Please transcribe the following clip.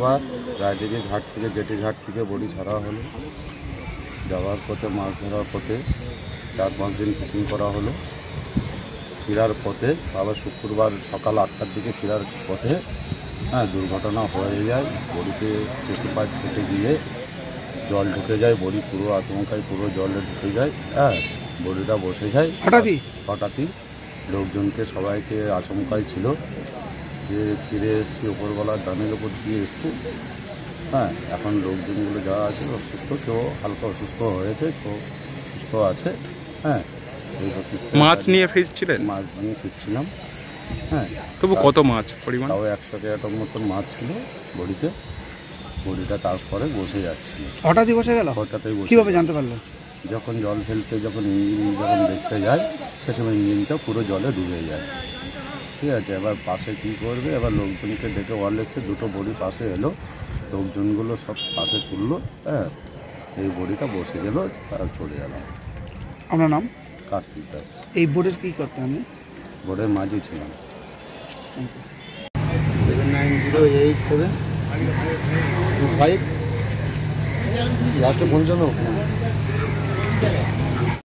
শুক্রবার রায়দিঘি ঘাট থেকে জেটি ঘাট থেকে বড়ি ছাড়া হলো। যাওয়ার পথে মাছ ধরার পথে 4-5 দিন ফিশিং করা হলো। ফেরার পথে আবার শুক্রবার সকাল 8টার দিকে ফেরার পথে দুর্ঘটনা হয়ে যায়। বড়িতে চেপে পাইপ ফেটে গিয়ে জল ঢুকে যায়, বড়ি পুরো আচমকায় পুরো জলে ঢুকে যায়। বড়িটা বসে যায় হঠাৎই। লোকজনকে সবাইকে আচমকাই ছিল যে ফিরে এসছি, ওপরবেলার ডানের ওপর দিয়ে এসছি। এখন লোকজনগুলো যারা আছে অসুস্থ, কেউ হালকা অসুস্থ হয়েছে, কেউ সুস্থ আছে। মাছ নিয়ে ফিরছিলেন? মাছ নিয়ে ফিরছিলাম। তবু কত মাছ পরিমাণ? তাও 100 কেজির মতন মাছ ছিল বড়িতে। বড়িটা তারপরে বসে যাচ্ছিল। হঠাৎই বসে গেল? হঠাৎই বসে। কীভাবে জানতে পারলেন? যখন জল ফেলতে যখন ইঞ্জিন যখন দেখতে যায় সে সময় ইঞ্জিনটা পুরো জলে ডুবে যায়। ঠিক আছে, এবার পাশে কী করবে, এবার লোকজনকে ডেকে ওয়ারলেসে দুটো বড়ি পাশে এলো, লোকজনগুলো সব পাশে তুললো। এই বড়িটা বসে গেল আর চলে গেল। আপনার নাম? কার্তিক দাস। এই বোর্ডের কী করতে আমি? বোর্ডের মাঝি ছিলাম। 7908725 লাস্টে 55।